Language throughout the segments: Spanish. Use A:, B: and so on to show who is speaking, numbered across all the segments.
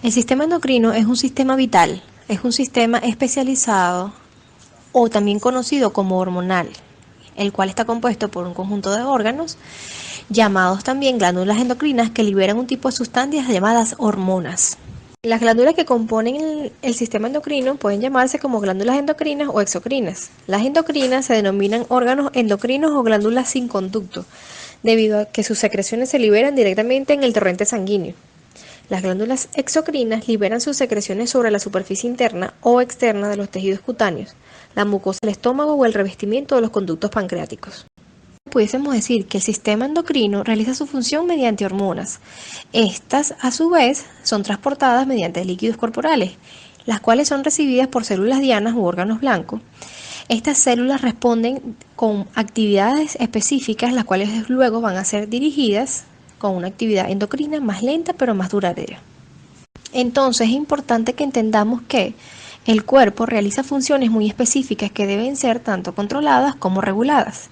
A: El sistema endocrino es un sistema vital, es un sistema especializado o también conocido como hormonal, el cual está compuesto por un conjunto de órganos llamados también glándulas endocrinas que liberan un tipo de sustancias llamadas hormonas. Las glándulas que componen el sistema endocrino pueden llamarse como glándulas endocrinas o exocrinas. Las endocrinas se denominan órganos endocrinos o glándulas sin conducto, debido a que sus secreciones se liberan directamente en el torrente sanguíneo. Las glándulas exocrinas liberan sus secreciones sobre la superficie interna o externa de los tejidos cutáneos, la mucosa del estómago o el revestimiento de los conductos pancreáticos. Pudiésemos decir que el sistema endocrino realiza su función mediante hormonas. Estas, a su vez, son transportadas mediante líquidos corporales, las cuales son recibidas por células dianas u órganos blancos. Estas células responden con actividades específicas, las cuales luego van a ser dirigidas con una actividad endocrina más lenta pero más duradera. Entonces es importante que entendamos que el cuerpo realiza funciones muy específicas que deben ser tanto controladas como reguladas.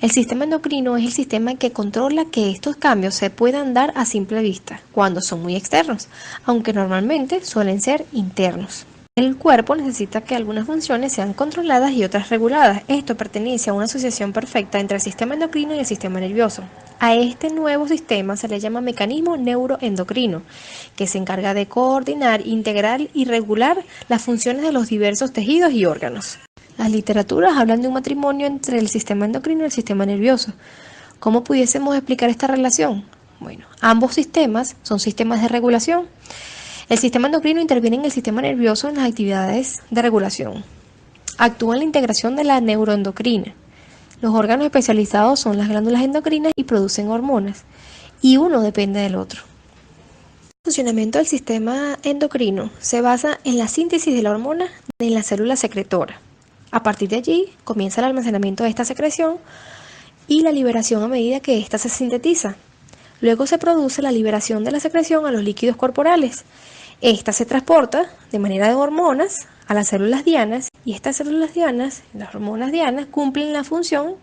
A: El sistema endocrino es el sistema que controla que estos cambios se puedan dar a simple vista, cuando son muy externos, aunque normalmente suelen ser internos. El cuerpo necesita que algunas funciones sean controladas y otras reguladas. Esto pertenece a una asociación perfecta entre el sistema endocrino y el sistema nervioso. A este nuevo sistema se le llama mecanismo neuroendocrino, que se encarga de coordinar, integrar y regular las funciones de los diversos tejidos y órganos. Las literaturas hablan de un matrimonio entre el sistema endocrino y el sistema nervioso. ¿Cómo pudiésemos explicar esta relación? Bueno, ambos sistemas son sistemas de regulación. El sistema endocrino interviene en el sistema nervioso en las actividades de regulación. Actúa en la integración de la neuroendocrina. Los órganos especializados son las glándulas endocrinas y producen hormonas, y uno depende del otro. El funcionamiento del sistema endocrino se basa en la síntesis de la hormona en la célula secretora. A partir de allí comienza el almacenamiento de esta secreción y la liberación a medida que ésta se sintetiza. Luego se produce la liberación de la secreción a los líquidos corporales. Esta se transporta de manera de hormonas a las células dianas y estas células dianas, las hormonas dianas, cumplen la función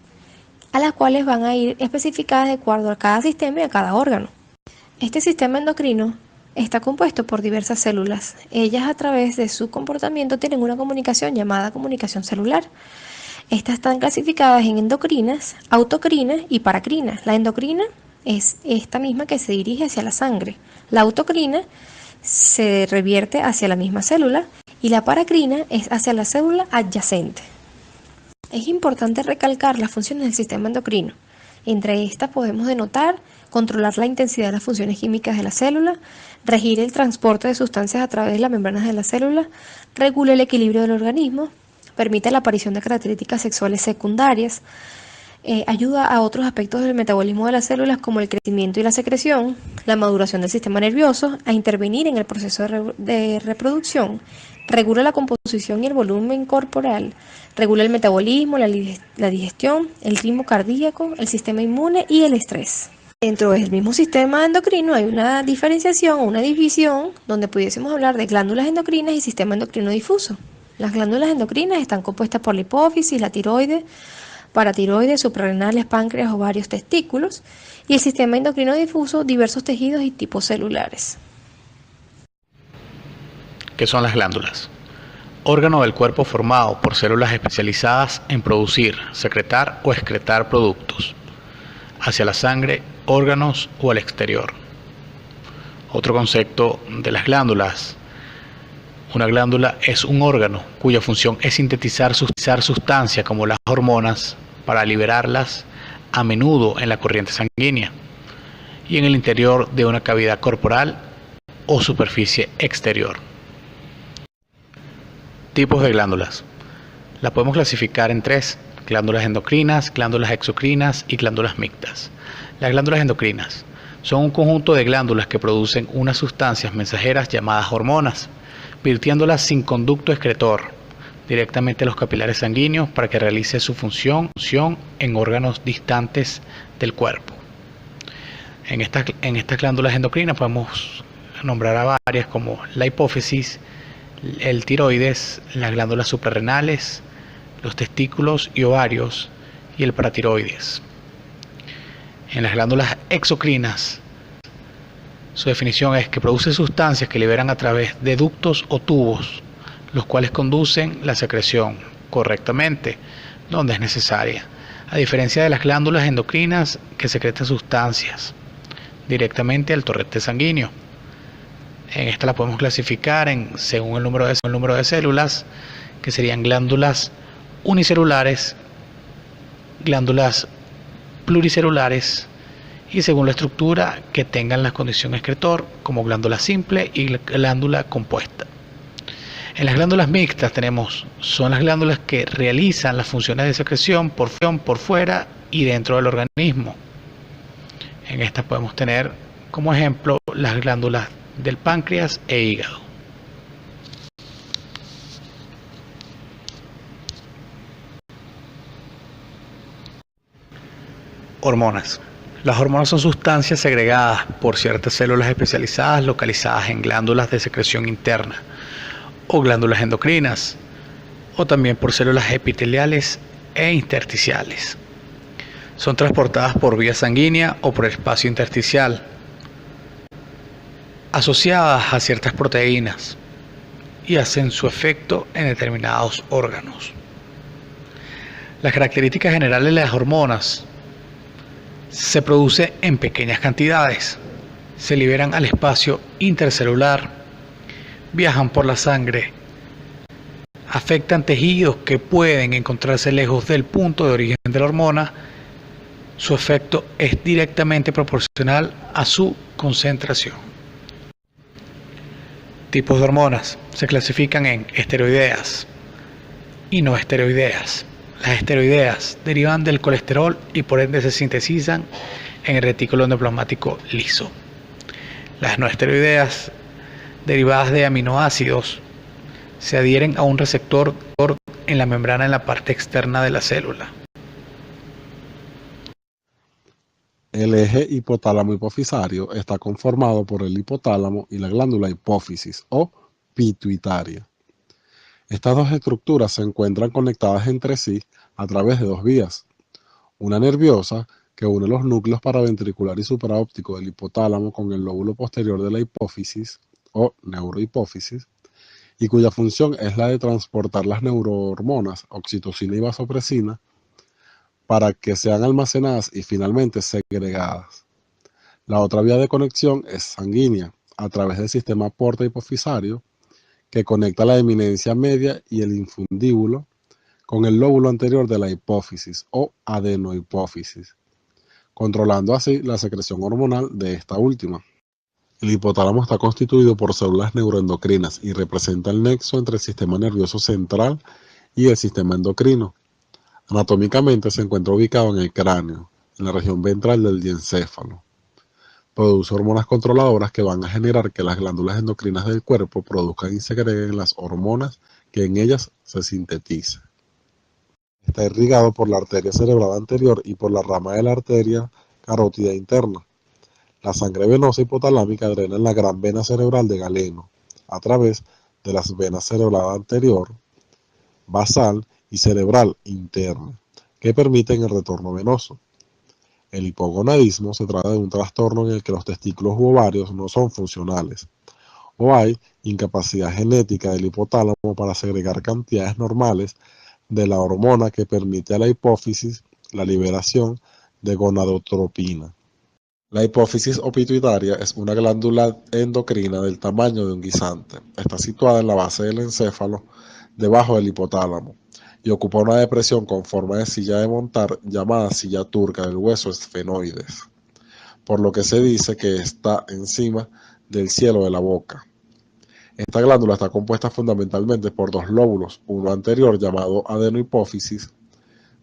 A: a las cuales van a ir especificadas de acuerdo a cada sistema y a cada órgano. Este sistema endocrino está compuesto por diversas células. Ellas, a través de su comportamiento, tienen una comunicación llamada comunicación celular. Estas están clasificadas en endocrinas, autocrinas y paracrinas. La endocrina es esta misma que se dirige hacia la sangre. La autocrina se revierte hacia la misma célula y la paracrina es hacia la célula adyacente. Es importante recalcar las funciones del sistema endocrino. Entre estas podemos denotar controlar la intensidad de las funciones químicas de la célula, regir el transporte de sustancias a través de las membranas de la célula, regula el equilibrio del organismo, permite la aparición de características sexuales secundarias, ayuda a otros aspectos del metabolismo de las células como el crecimiento y la secreción, la maduración del sistema nervioso, a intervenir en el proceso de reproducción, regula la composición y el volumen corporal, regula el metabolismo, la digestión, el ritmo cardíaco, el sistema inmune y el estrés. Dentro del mismo sistema endocrino hay una diferenciación o una división donde pudiésemos hablar de glándulas endocrinas y sistema endocrino difuso. Las glándulas endocrinas están compuestas por la hipófisis, la tiroides, paratiroides, suprarrenales, páncreas, ovarios, testículos, y el sistema endocrino difuso, diversos tejidos y tipos celulares.
B: ¿Qué son las glándulas? Órgano del cuerpo formado por células especializadas en producir, secretar o excretar productos hacia la sangre, órganos o al exterior. Otro concepto de las glándulas. Una glándula es un órgano cuya función es sintetizar sustancias como las hormonas para liberarlas a menudo en la corriente sanguínea y en el interior de una cavidad corporal o superficie exterior. Tipos de glándulas. Las podemos clasificar en tres: glándulas endocrinas, glándulas exocrinas y glándulas mixtas. Las glándulas endocrinas son un conjunto de glándulas que producen unas sustancias mensajeras llamadas hormonas, virtiéndolas sin conducto excretor directamente a los capilares sanguíneos para que realice su función en órganos distantes del cuerpo. En estas glándulas endocrinas podemos nombrar a varias como la hipófisis, el tiroides, las glándulas suprarrenales, los testículos y ovarios y el paratiroides. En las glándulas exocrinas Su definición es que produce sustancias que liberan a través de ductos o tubos, los cuales conducen la secreción correctamente donde es necesaria, a diferencia de las glándulas endocrinas que secretan sustancias directamente al torrente sanguíneo. En esta la podemos clasificar según el número de células, que serían glándulas unicelulares, glándulas pluricelulares y según la estructura que tengan la condición excretor, como glándula simple y glándula compuesta. En las glándulas mixtas son las glándulas que realizan las funciones de secreción por fuera y dentro del organismo. En estas podemos tener como ejemplo las glándulas del páncreas e hígado. Hormonas. Las hormonas son sustancias segregadas por ciertas células especializadas localizadas en glándulas de secreción interna o glándulas endocrinas, o también por células epiteliales e intersticiales. Son transportadas por vía sanguínea o por el espacio intersticial, asociadas a ciertas proteínas y hacen su efecto en determinados órganos. Las características generales de las hormonas: se produce en pequeñas cantidades, se liberan al espacio intercelular, viajan por la sangre, afectan tejidos que pueden encontrarse lejos del punto de origen de la hormona. Su efecto es directamente proporcional a su concentración. Tipos de hormonas: se clasifican en esteroideas y no esteroideas. Las esteroideas derivan del colesterol y por ende se sintetizan en el retículo endoplasmático liso. Las no esteroideas, derivadas de aminoácidos, se adhieren a un receptor en la membrana en la parte externa de la célula.
C: El eje hipotálamo-hipofisario está conformado por el hipotálamo y la glándula hipófisis o pituitaria. Estas dos estructuras se encuentran conectadas entre sí a través de dos vías: una nerviosa, que une los núcleos paraventricular y supraóptico del hipotálamo con el lóbulo posterior de la hipófisis o neurohipófisis, y cuya función es la de transportar las neurohormonas oxitocina y vasopresina para que sean almacenadas y finalmente segregadas. La otra vía de conexión es sanguínea, a través del sistema porta-hipofisario, que conecta la eminencia media y el infundíbulo con el lóbulo anterior de la hipófisis o adenohipófisis, controlando así la secreción hormonal de esta última. El hipotálamo está constituido por células neuroendocrinas y representa el nexo entre el sistema nervioso central y el sistema endocrino. Anatómicamente se encuentra ubicado en el cráneo, en la región ventral del diencéfalo. Produce hormonas controladoras que van a generar que las glándulas endocrinas del cuerpo produzcan y segreguen las hormonas que en ellas se sintetizan. Está irrigado por la arteria cerebral anterior y por la rama de la arteria carótida interna. La sangre venosa hipotalámica drena en la gran vena cerebral de Galeno, a través de las venas cerebral anterior, basal y cerebral interna, que permiten el retorno venoso. El hipogonadismo se trata de un trastorno en el que los testículos u ovarios no son funcionales, o hay incapacidad genética del hipotálamo para segregar cantidades normales de la hormona que permite a la hipófisis la liberación de gonadotropina. La hipófisis o pituitaria es una glándula endocrina del tamaño de un guisante. Está situada en la base del encéfalo, debajo del hipotálamo, y ocupa una depresión con forma de silla de montar llamada silla turca del hueso esfenoides, por lo que se dice que está encima del cielo de la boca. Esta glándula está compuesta fundamentalmente por dos lóbulos, uno anterior llamado adenohipófisis,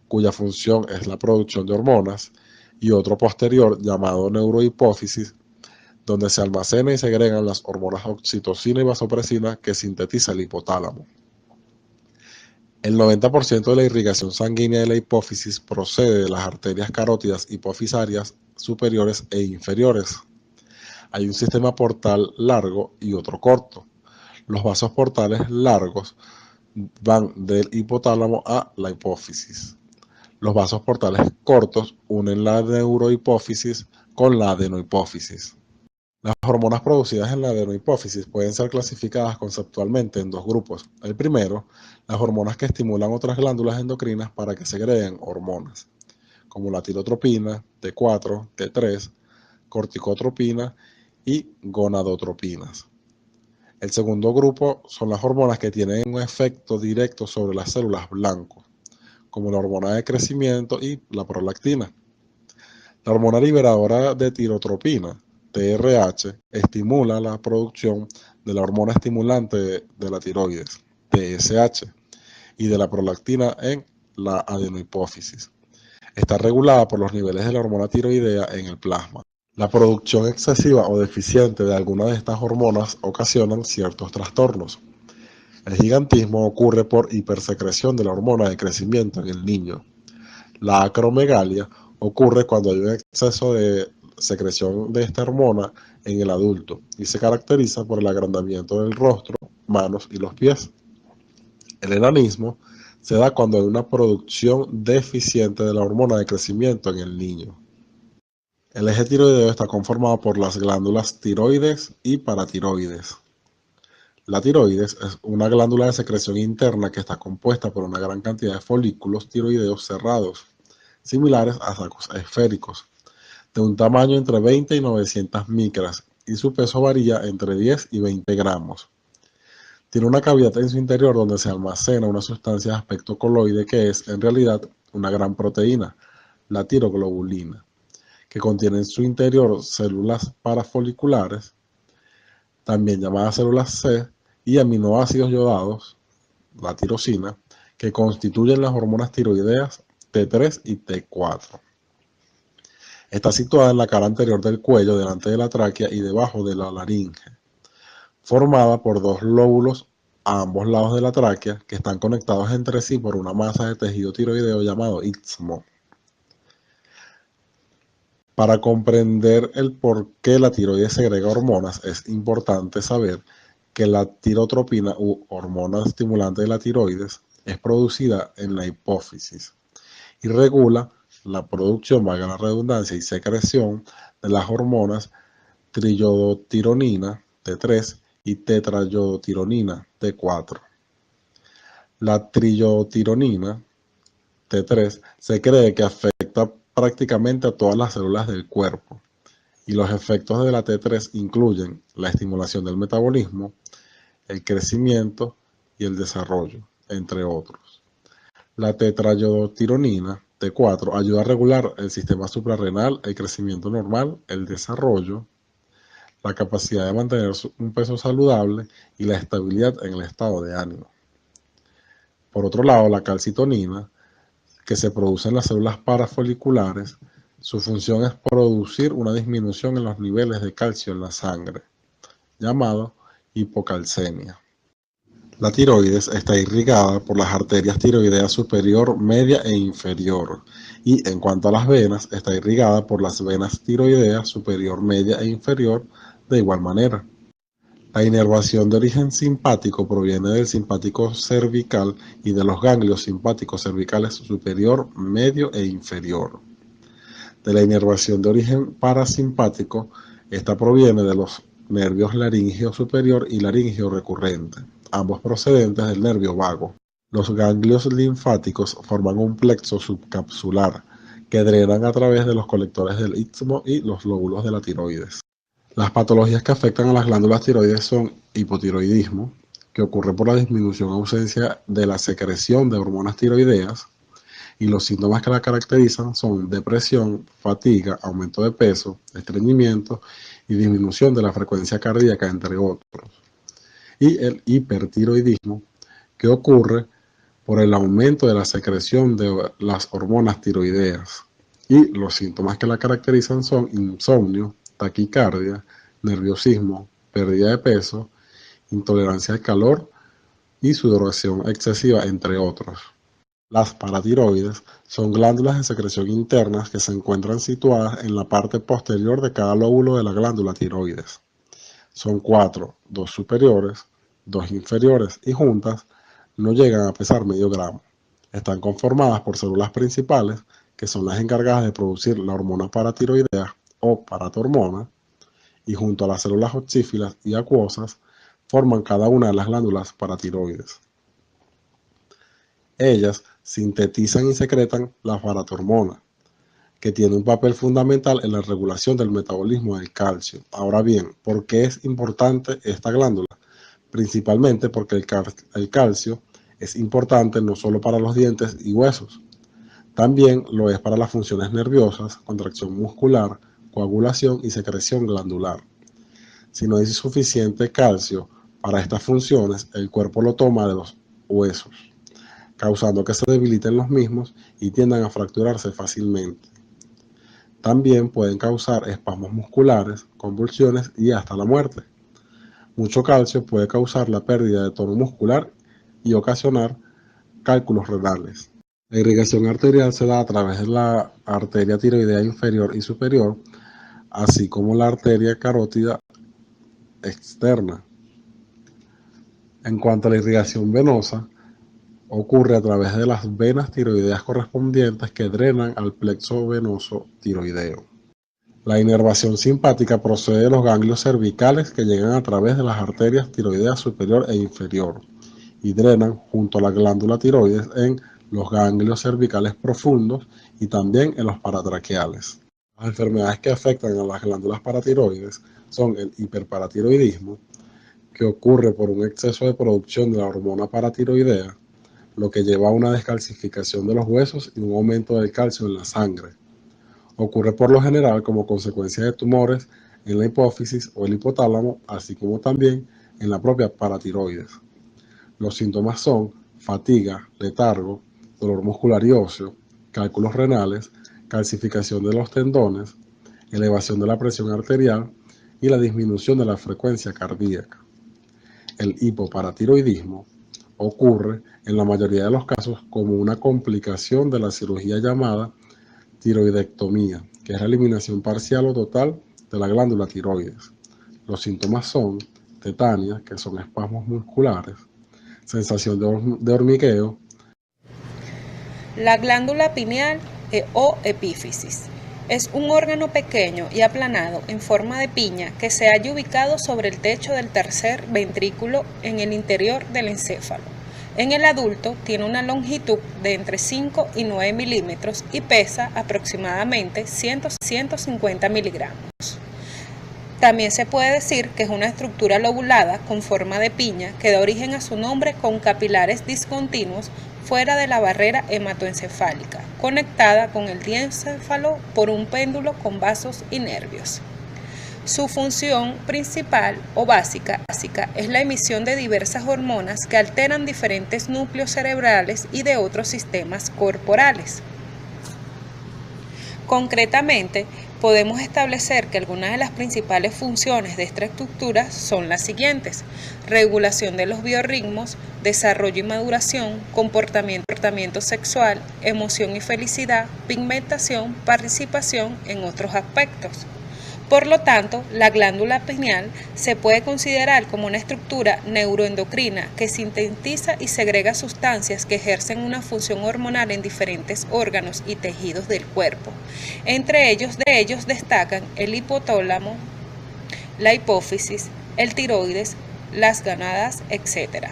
C: cuya función es la producción de hormonas, y otro posterior llamado neurohipófisis, donde se almacenan y segregan las hormonas oxitocina y vasopresina que sintetiza el hipotálamo. El 90% de la irrigación sanguínea de la hipófisis procede de las arterias carótidas hipofisarias superiores e inferiores. Hay un sistema portal largo y otro corto. Los vasos portales largos van del hipotálamo a la hipófisis. Los vasos portales cortos unen la neurohipófisis con la adenohipófisis. Las hormonas producidas en la adenohipófisis pueden ser clasificadas conceptualmente en dos grupos. El primero, las hormonas que estimulan otras glándulas endocrinas para que segreguen hormonas, como la tirotropina, T4, T3, corticotropina y gonadotropinas. El segundo grupo son las hormonas que tienen un efecto directo sobre las células blanco, como la hormona de crecimiento y la prolactina. La hormona liberadora de tirotropina, TRH, estimula la producción de la hormona estimulante de la tiroides, TSH, y de la prolactina en la adenohipófisis. Está regulada por los niveles de la hormona tiroidea en el plasma. La producción excesiva o deficiente de alguna de estas hormonas ocasionan ciertos trastornos. El gigantismo ocurre por hipersecreción de la hormona de crecimiento en el niño. La acromegalia ocurre cuando hay un exceso de secreción de esta hormona en el adulto y se caracteriza por el agrandamiento del rostro, manos y los pies. El enanismo se da cuando hay una producción deficiente de la hormona de crecimiento en el niño. El eje tiroideo está conformado por las glándulas tiroides y paratiroides. La tiroides es una glándula de secreción interna que está compuesta por una gran cantidad de folículos tiroideos cerrados, similares a sacos esféricos, de un tamaño entre 20 y 900 micras, y su peso varía entre 10 y 20 gramos. Tiene una cavidad en su interior donde se almacena una sustancia de aspecto coloide que es, en realidad, una gran proteína, la tiroglobulina, que contiene en su interior células parafoliculares, también llamadas células C, y aminoácidos yodados, la tirosina, que constituyen las hormonas tiroideas T3 y T4. Está situada en la cara anterior del cuello, delante de la tráquea y debajo de la laringe, formada por dos lóbulos a ambos lados de la tráquea que están conectados entre sí por una masa de tejido tiroideo llamado istmo. Para comprender el por qué la tiroides segrega hormonas, es importante saber que la tirotropina u hormona estimulante de la tiroides es producida en la hipófisis y regula la producción, valga la redundancia, y secreción de las hormonas triiodotironina T3 y tetraiodotironina T4. La triiodotironina T3 se cree que afecta prácticamente a todas las células del cuerpo, y los efectos de la T3 incluyen la estimulación del metabolismo, el crecimiento y el desarrollo, entre otros. La tetraiodotironina T4 ayuda a regular el sistema suprarrenal, el crecimiento normal, el desarrollo, la capacidad de mantener un peso saludable y la estabilidad en el estado de ánimo. Por otro lado, la calcitonina, que se produce en las células parafoliculares, su función es producir una disminución en los niveles de calcio en la sangre, llamado hipocalcemia. La tiroides está irrigada por las arterias tiroideas superior, media e inferior, y en cuanto a las venas, está irrigada por las venas tiroideas superior, media e inferior de igual manera. La inervación de origen simpático proviene del simpático cervical y de los ganglios simpáticos cervicales superior, medio e inferior. De la inervación de origen parasimpático, esta proviene de los nervios laríngeo superior y laríngeo recurrente, ambos procedentes del nervio vago. Los ganglios linfáticos forman un plexo subcapsular que drenan a través de los colectores del istmo y los lóbulos de la tiroides. Las patologías que afectan a las glándulas tiroides son hipotiroidismo, que ocurre por la disminución o ausencia de la secreción de hormonas tiroideas, y los síntomas que la caracterizan son depresión, fatiga, aumento de peso, estreñimiento y disminución de la frecuencia cardíaca, entre otros. Y el hipertiroidismo, que ocurre por el aumento de la secreción de las hormonas tiroideas, y los síntomas que la caracterizan son insomnio, taquicardia, nerviosismo, pérdida de peso, intolerancia al calor y sudoración excesiva, entre otros. Las paratiroides son glándulas de secreción internas que se encuentran situadas en la parte posterior de cada lóbulo de la glándula tiroides. Son 4, 2 superiores, 2 inferiores y juntas no llegan a pesar medio gramo. Están conformadas por células principales, que son las encargadas de producir la hormona paratiroidea o paratormona, y junto a las células oxífilas y acuosas forman cada una de las glándulas paratiroides. Ellas sintetizan y secretan la paratormona, que tiene un papel fundamental en la regulación del metabolismo del calcio. Ahora bien, ¿por qué es importante esta glándula? Principalmente porque el calcio es importante no solo para los dientes y huesos, también lo es para las funciones nerviosas, contracción muscular, coagulación y secreción glandular. Si no hay suficiente calcio para estas funciones, el cuerpo lo toma de los huesos, causando que se debiliten los mismos y tiendan a fracturarse fácilmente. También pueden causar espasmos musculares, convulsiones y hasta la muerte. Mucho calcio puede causar la pérdida de tono muscular y ocasionar cálculos renales. La irrigación arterial se da a través de la arteria tiroidea inferior y superior, así como la arteria carótida externa. En cuanto a la irrigación venosa, ocurre a través de las venas tiroideas correspondientes que drenan al plexo venoso tiroideo. La inervación simpática procede de los ganglios cervicales que llegan a través de las arterias tiroideas superior e inferior y drenan junto a la glándula tiroides en los ganglios cervicales profundos y también en los paratraqueales. Las enfermedades que afectan a las glándulas paratiroides son el hiperparatiroidismo, que ocurre por un exceso de producción de la hormona paratiroidea, lo que lleva a una descalcificación de los huesos y un aumento del calcio en la sangre. Ocurre por lo general como consecuencia de tumores en la hipófisis o el hipotálamo, así como también en la propia paratiroides. Los síntomas son fatiga, letargo, dolor muscular y óseo, cálculos renales, calcificación de los tendones, elevación de la presión arterial y la disminución de la frecuencia cardíaca. El hipoparatiroidismo ocurre en la mayoría de los casos como una complicación de la cirugía llamada tiroidectomía, que es la eliminación parcial o total de la glándula tiroides. Los síntomas son tetania, que son espasmos musculares, sensación de hormigueo.
D: La glándula pineal o epífisis es un órgano pequeño y aplanado en forma de piña que se halla ubicado sobre el techo del tercer ventrículo en el interior del encéfalo. En el adulto tiene una longitud de entre 5 y 9 milímetros y pesa aproximadamente 150 miligramos. También se puede decir que es una estructura lobulada con forma de piña que da origen a su nombre con capilares discontinuos fuera de la barrera hematoencefálica, conectada con el diencéfalo por un péndulo con vasos y nervios. Su función principal o básica es la emisión de diversas hormonas que alteran diferentes núcleos cerebrales y de otros sistemas corporales. Concretamente, podemos establecer que algunas de las principales funciones de esta estructura son las siguientes: regulación de los biorritmos, desarrollo y maduración, comportamiento sexual, emoción y felicidad, pigmentación, participación en otros aspectos. Por lo tanto, la glándula pineal se puede considerar como una estructura neuroendocrina que sintetiza y segrega sustancias que ejercen una función hormonal en diferentes órganos y tejidos del cuerpo. Entre ellos destacan el hipotálamo, la hipófisis, el tiroides, las gónadas, etc.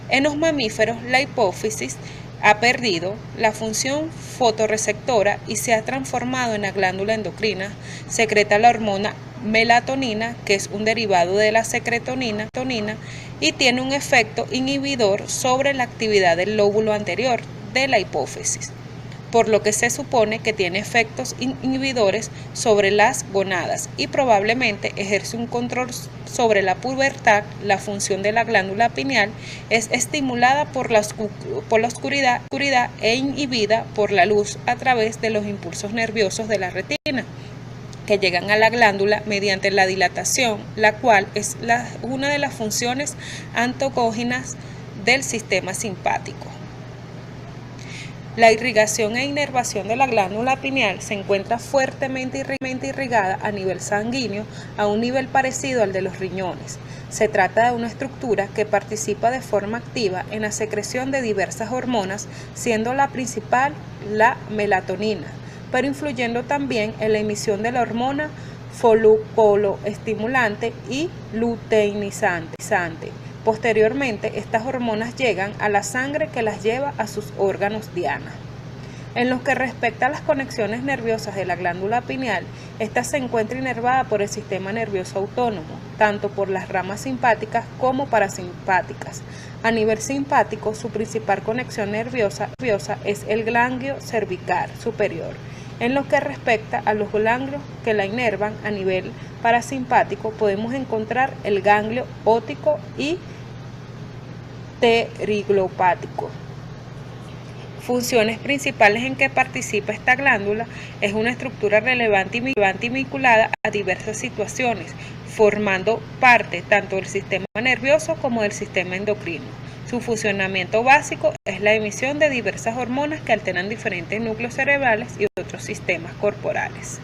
D: En los mamíferos, la hipófisis ha perdido la función fotorreceptora y se ha transformado en la glándula endocrina. Secreta la hormona melatonina, que es un derivado de la secretonina, y tiene un efecto inhibidor sobre la actividad del lóbulo anterior de la hipófisis, por lo que se supone que tiene efectos inhibidores sobre las gónadas y probablemente ejerce un control sobre la pubertad. La función de la glándula pineal es estimulada por la oscuridad e inhibida por la luz a través de los impulsos nerviosos de la retina, que llegan a la glándula mediante la dilatación, la cual es una de las funciones antagónicas del sistema simpático. La irrigación e inervación de la glándula pineal se encuentra fuertemente irrigada a nivel sanguíneo a un nivel parecido al de los riñones. Se trata de una estructura que participa de forma activa en la secreción de diversas hormonas, siendo la principal la melatonina, pero influyendo también en la emisión de la hormona folículo-estimulante y luteinizante. Posteriormente, estas hormonas llegan a la sangre que las lleva a sus órganos diana. En lo que respecta a las conexiones nerviosas de la glándula pineal, esta se encuentra inervada por el sistema nervioso autónomo, tanto por las ramas simpáticas como parasimpáticas. A nivel simpático, su principal conexión nerviosa es el ganglio cervical superior. En lo que respecta a los ganglios que la inervan a nivel parasimpático, podemos encontrar el ganglio óptico y pteriglopático. Funciones principales en que participa esta glándula: es una estructura relevante y vinculada a diversas situaciones, formando parte tanto del sistema nervioso como del sistema endocrino. Su funcionamiento básico es la emisión de diversas hormonas que alteran diferentes núcleos cerebrales y otros sistemas corporales.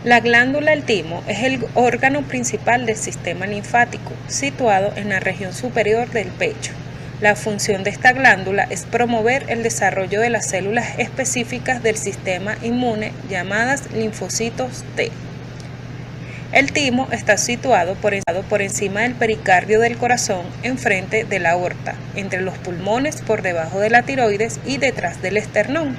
D: La glándula del timo es el órgano principal del sistema linfático, situado en la región superior del pecho. La función de esta glándula es promover el desarrollo de las células específicas del sistema inmune llamadas linfocitos T. El timo está situado por encima del pericardio del corazón, enfrente de la aorta, entre los pulmones, por debajo de la tiroides y detrás del esternón.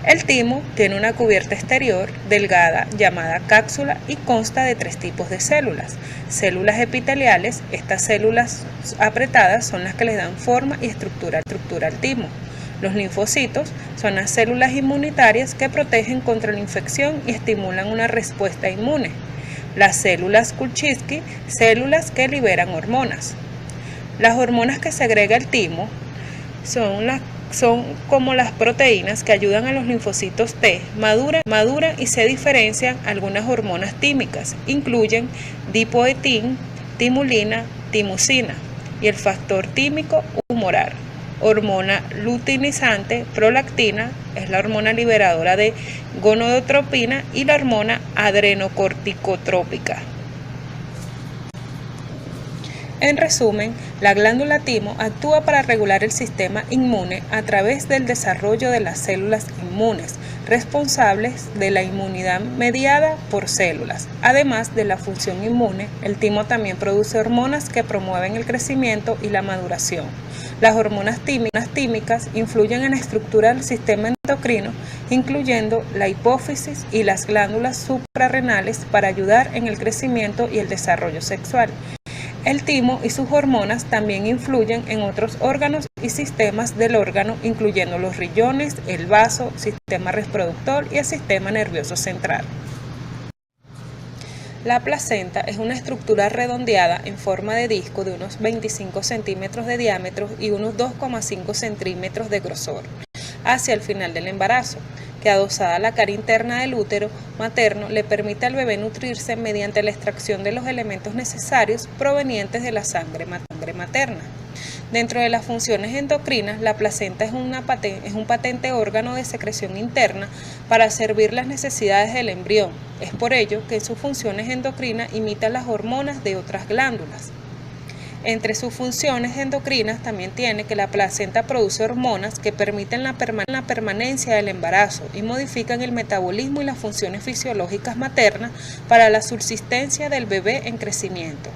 D: El timo tiene una cubierta exterior delgada llamada cápsula y consta de 3 tipos de células. Células epiteliales: estas células apretadas son las que les dan forma y estructura al timo. Los linfocitos son las células inmunitarias que protegen contra la infección y estimulan una respuesta inmune. Las células Kupchinski, células que liberan hormonas. Las hormonas que segrega el timo son como las proteínas que ayudan a los linfocitos T, maduran y se diferencian algunas hormonas tímicas, incluyen dipoetin, timulina, timusina y el factor tímico humoral, hormona luteinizante, prolactina, es la hormona liberadora de gonadotropina, y la hormona adrenocorticotrópica. En resumen, la glándula timo actúa para regular el sistema inmune a través del desarrollo de las células inmunes, responsables de la inmunidad mediada por células. Además de la función inmune, el timo también produce hormonas que promueven el crecimiento y la maduración. Las hormonas tímicas influyen en la estructura del sistema endocrino, incluyendo la hipófisis y las glándulas suprarrenales, para ayudar en el crecimiento y el desarrollo sexual. El timo y sus hormonas también influyen en otros órganos y sistemas del órgano, incluyendo los riñones, el vaso, sistema reproductor y el sistema nervioso central. La placenta es una estructura redondeada en forma de disco de unos 25 centímetros de diámetro y unos 2,5 centímetros de grosor hacia el final del embarazo, que adosada a la cara interna del útero materno le permite al bebé nutrirse mediante la extracción de los elementos necesarios provenientes de la sangre materna. Dentro de las funciones endocrinas, la placenta es un patente órgano de secreción interna para servir las necesidades del embrión. Es por ello que en sus funciones endocrinas imita las hormonas de otras glándulas. Entre sus funciones endocrinas también tiene que la placenta produce hormonas que permiten la permanencia del embarazo y modifican el metabolismo y las funciones fisiológicas maternas para la subsistencia del bebé en crecimiento.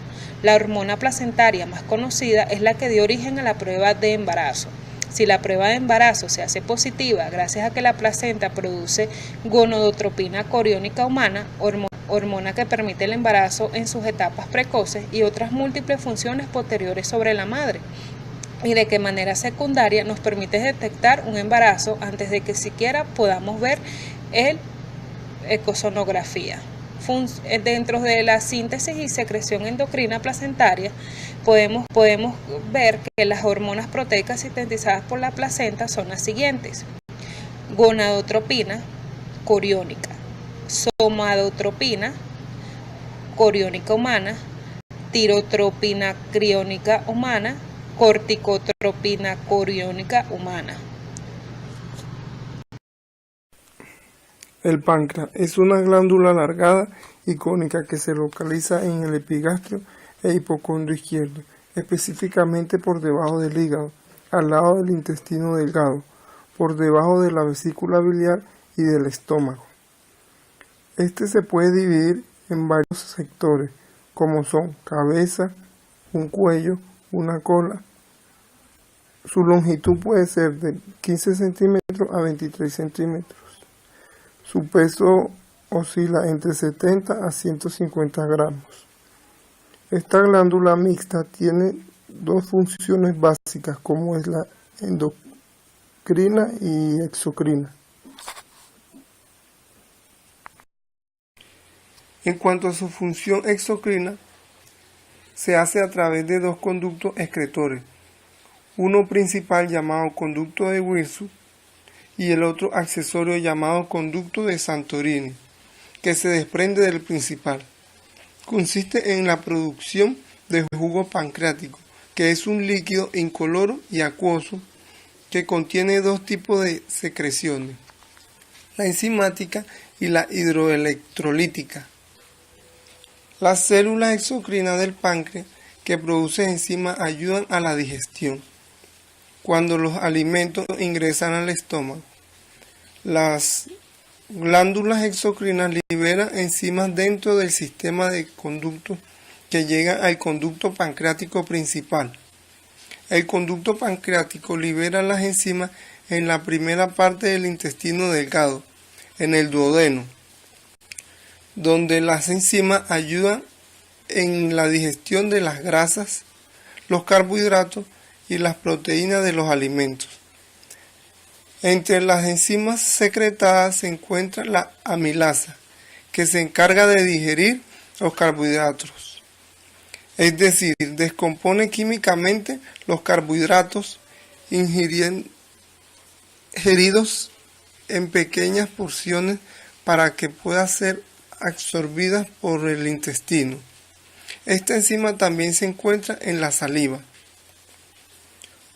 D: La hormona placentaria más conocida es la que dio origen a la prueba de embarazo. Si la prueba de embarazo se hace positiva gracias a que la placenta produce gonadotropina coriónica humana, hormona que permite el embarazo en sus etapas precoces y otras múltiples funciones posteriores sobre la madre, y de qué manera secundaria nos permite detectar un embarazo antes de que siquiera podamos ver el ecosonografía. Dentro de la síntesis y secreción endocrina placentaria podemos ver que las hormonas proteicas sintetizadas por la placenta son las siguientes: gonadotropina coriónica, somatotropina coriónica humana, tirotropina coriónica humana, corticotropina coriónica humana.
E: El páncreas es una glándula alargada y cónica que se localiza en el epigastrio e hipocondrio izquierdo, específicamente por debajo del hígado, al lado del intestino delgado. por debajo de la vesícula biliar y del estómago. Este se puede dividir en varios sectores, como son cabeza, un cuello, una cola. Su longitud puede ser de 15 centímetros a 23 centímetros. Su peso oscila entre 70 a 150 gramos. Esta glándula mixta tiene dos funciones básicas, como es la endocrina y exocrina. En cuanto a su función exocrina, se hace a través de dos conductos excretores, uno principal llamado conducto de Wilson y el otro accesorio llamado conducto de Santorini, que se desprende del principal. Consiste en la producción de jugo pancreático, que es un líquido incoloro y acuoso que contiene dos tipos de secreciones, la enzimática y la hidroelectrolítica. Las células exocrinas del páncreas que producen enzimas ayudan a la digestión. Cuando los alimentos ingresan al estómago, las glándulas exocrinas liberan enzimas dentro del sistema de conductos que llegan al conducto pancreático principal. El conducto pancreático libera las enzimas en la primera parte del intestino delgado, en el duodeno, donde las enzimas ayudan en la digestión de las grasas, los carbohidratos y las proteínas de los alimentos. Entre las enzimas secretadas se encuentra la amilasa, que se encarga de digerir los carbohidratos, es decir, descompone químicamente los carbohidratos ingeridos en pequeñas porciones para que puedan ser absorbidas por el intestino. Esta enzima también se encuentra en la saliva.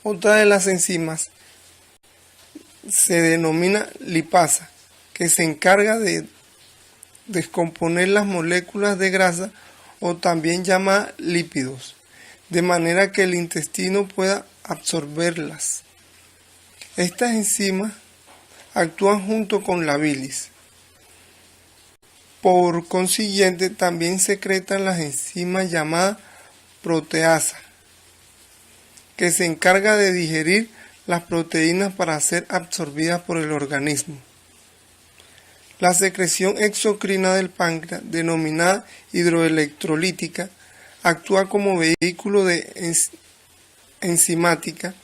E: Otra de las enzimas se denomina lipasa, que se encarga de descomponer las moléculas de grasa o también llamadas lípidos, de manera que el intestino pueda absorberlas. Estas enzimas actúan junto con la bilis. Por consiguiente, también secretan las enzimas llamadas proteasa, que se encarga de digerir las proteínas para ser absorbidas por el organismo. La secreción exocrina del páncreas, denominada hidroelectrolítica, actúa como vehículo de enzimática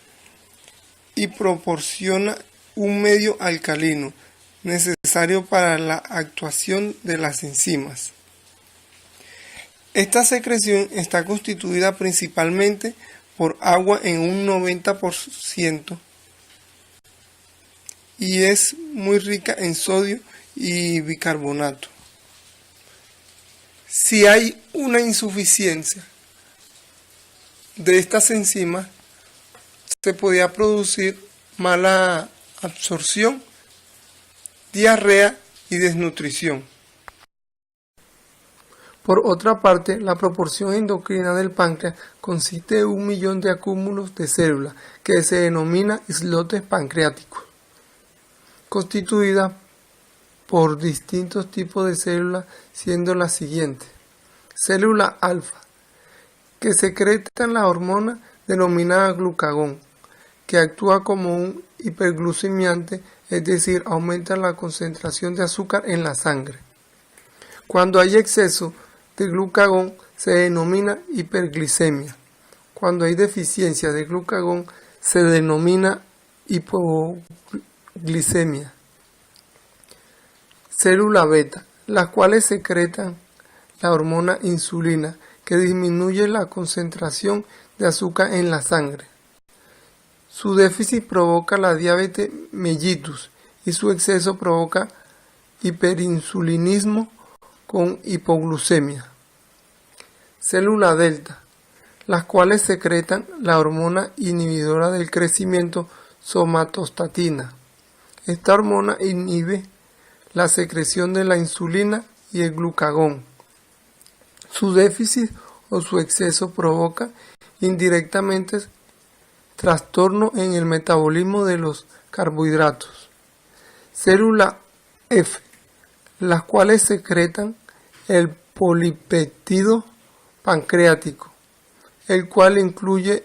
E: y proporciona un medio alcalino necesario para la actuación de las enzimas. Esta secreción está constituida principalmente por agua en un 90% y es muy rica en sodio y bicarbonato. Si hay una insuficiencia de estas enzimas, se podría producir mala absorción, diarrea y desnutrición. Por otra parte, la proporción endocrina del páncreas consiste en 1 millón de acúmulos de células que se denomina islotes pancreáticos, constituidas por distintos tipos de células, siendo las siguientes: célula alfa, que secretan la hormona denominada glucagón, que actúa como un hiperglucemiante, es decir, aumenta la concentración de azúcar en la sangre. Cuando hay exceso de glucagón se denomina hiperglicemia. Cuando hay deficiencia de glucagón se denomina hipoglicemia. Célula beta, las cuales secretan la hormona insulina, que disminuye la concentración de azúcar en la sangre. Su déficit provoca la diabetes mellitus y su exceso provoca hiperinsulinismo con hipoglucemia. Célula delta, las cuales secretan la hormona inhibidora del crecimiento somatostatina. Esta hormona inhibe la secreción de la insulina y el glucagón. Su déficit o su exceso provoca indirectamente trastorno en el metabolismo de los carbohidratos. Célula F, las cuales secretan el polipéptido pancreático, el cual incluye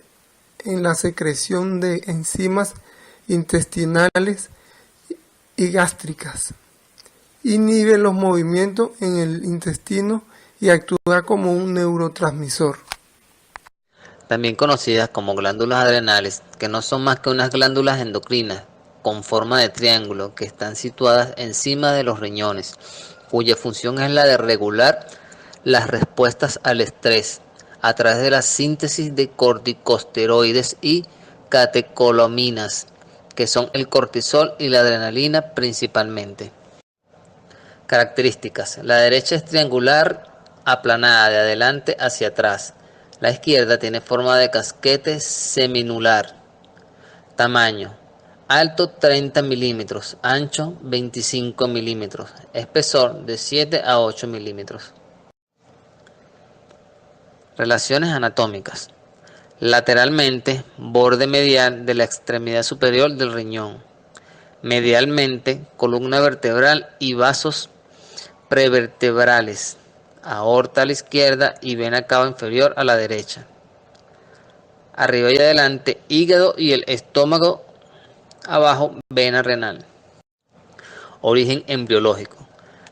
E: en la secreción de enzimas intestinales y gástricas. Inhibe los movimientos en el intestino y actúa como un neurotransmisor.
F: También conocidas como glándulas adrenales, que no son más que unas glándulas endocrinas con forma de triángulo que están situadas encima de los riñones, cuya función es la de regular las respuestas al estrés a través de la síntesis de corticosteroides y catecolaminas, que son el cortisol y la adrenalina principalmente. Características: la derecha es triangular, aplanada de adelante hacia atrás. La izquierda tiene forma de casquete seminular. Tamaño: alto 30 milímetros, ancho 25 milímetros, espesor de 7 a 8 milímetros. Relaciones anatómicas: lateralmente, borde medial de la extremidad superior del riñón. Medialmente, columna vertebral y vasos prevertebrales, aorta a la izquierda y vena cava inferior a la derecha. Arriba y adelante, hígado y el estómago, abajo, vena renal. Origen embriológico: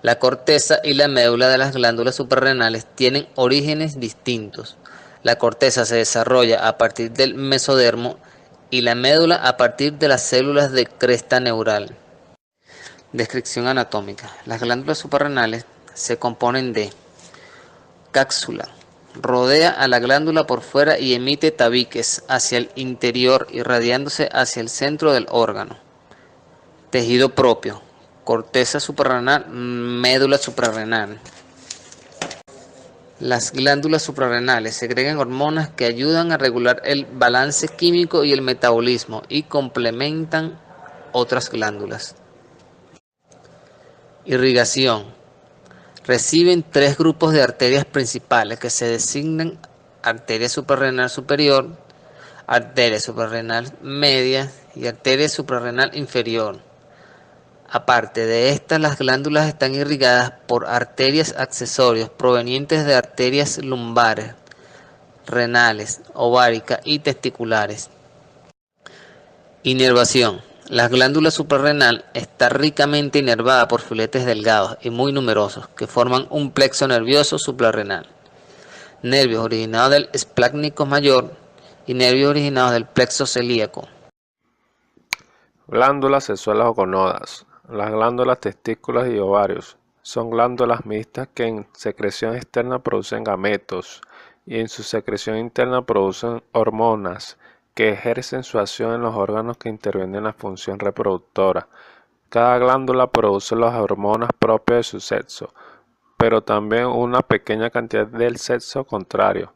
F: la corteza y la médula de las glándulas suprarrenales tienen orígenes distintos. La corteza se desarrolla a partir del mesodermo y la médula a partir de las células de cresta neural. Descripción anatómica: las glándulas suprarrenales se componen de cápsula, rodea a la glándula por fuera y emite tabiques hacia el interior irradiándose hacia el centro del órgano. Tejido propio: corteza suprarrenal, médula suprarrenal. Las glándulas suprarrenales segregan hormonas que ayudan a regular el balance químico y el metabolismo y complementan otras glándulas. Irrigación: reciben tres grupos de arterias principales que se designan arteria suprarrenal superior, arteria suprarrenal media y arteria suprarrenal inferior. Aparte de estas, las glándulas están irrigadas por arterias accesorias provenientes de arterias lumbares, renales, ováricas y testiculares. Inervación: la glándula suprarrenal está ricamente inervada por filetes delgados y muy numerosos que forman un plexo nervioso suprarrenal, nervios originados del esplácnico mayor y nervios originados del plexo celíaco.
G: Glándulas sexuales o gonodas. Las glándulas testículas y ovarios son glándulas mixtas que en secreción externa producen gametos y en su secreción interna producen hormonas que ejercen su acción en los órganos que intervienen en la función reproductora. Cada glándula produce las hormonas propias de su sexo, pero también una pequeña cantidad del sexo contrario.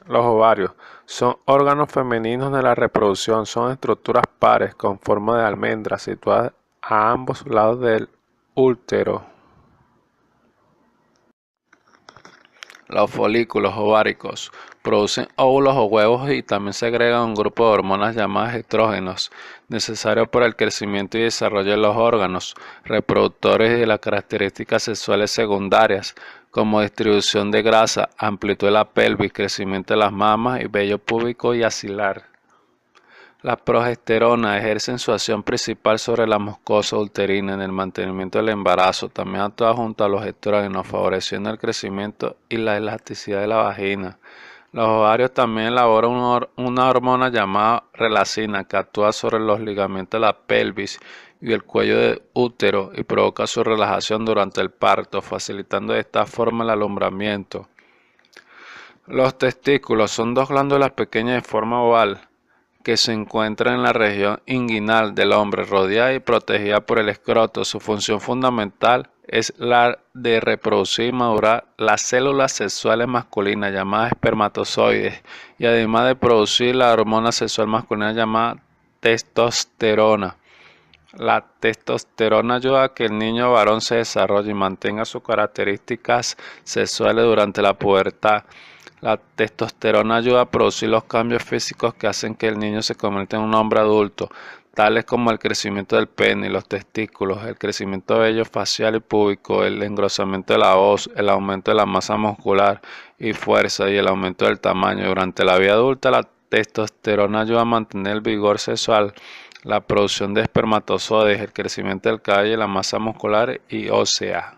G: Los ovarios son órganos femeninos de la reproducción, son estructuras pares con forma de almendra situadas a ambos lados del útero. Los folículos ováricos producen óvulos o huevos y también segregan un grupo de hormonas llamadas estrógenos, necesarios para el crecimiento y desarrollo de los órganos reproductores y de las características sexuales secundarias, como distribución de grasa, amplitud de la pelvis, crecimiento de las mamas y vello púbico y axilar. La progesterona ejerce su acción principal sobre la mucosa uterina en el mantenimiento del embarazo. También actúa junto a los estrógenos, favoreciendo el crecimiento y la elasticidad de la vagina. Los ovarios también elaboran una hormona llamada relacina que actúa sobre los ligamentos de la pelvis y el cuello del útero y provoca su relajación durante el parto, facilitando de esta forma el alumbramiento. Los testículos son dos glándulas pequeñas de forma oval que se encuentra en la región inguinal del hombre, rodeada y protegida por el escroto. Su función fundamental es la de reproducir y madurar las células sexuales masculinas llamadas espermatozoides y además de producir la hormona sexual masculina llamada testosterona. La testosterona ayuda a que el niño varón se desarrolle y mantenga sus características sexuales durante la pubertad. La testosterona ayuda a producir los cambios físicos que hacen que el niño se convierta en un hombre adulto, tales como el crecimiento del pene y los testículos, el crecimiento de vello facial y púbico, el engrosamiento de la voz, el aumento de la masa muscular y fuerza y el aumento del tamaño. Durante la vida adulta, la testosterona ayuda a mantener el vigor sexual, la producción de espermatozoides, el crecimiento del cabello y la masa muscular y ósea.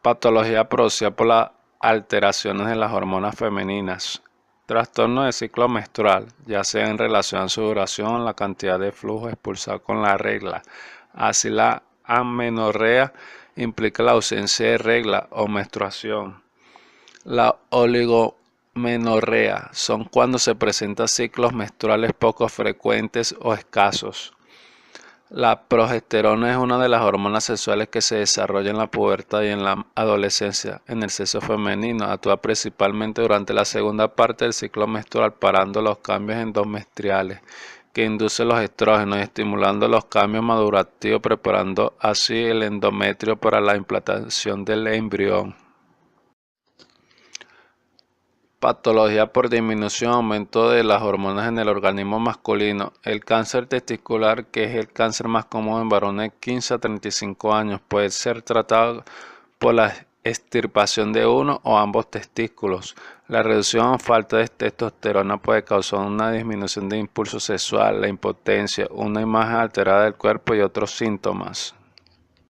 G: Patología producida por las alteraciones de las hormonas femeninas. Trastorno de ciclo menstrual, ya sea en relación a su duración, la cantidad de flujo expulsado con la regla. Así la amenorrea implica la ausencia de regla o menstruación. La oligomenorrea son cuando se presentan ciclos menstruales poco frecuentes o escasos. La progesterona es una de las hormonas sexuales que se desarrolla en la pubertad y en la adolescencia. En el sexo femenino actúa principalmente durante la segunda parte del ciclo menstrual, parando los cambios endometriales que inducen los estrógenos y estimulando los cambios madurativos, preparando así el endometrio para la implantación del embrión. Patología por disminución o aumento de las hormonas en el organismo masculino. El cáncer testicular, que es el cáncer más común en varones de 15 a 35 años, puede ser tratado por la extirpación de uno o ambos testículos. La reducción o falta de testosterona puede causar una disminución de impulso sexual, la impotencia, una imagen alterada del cuerpo y otros síntomas.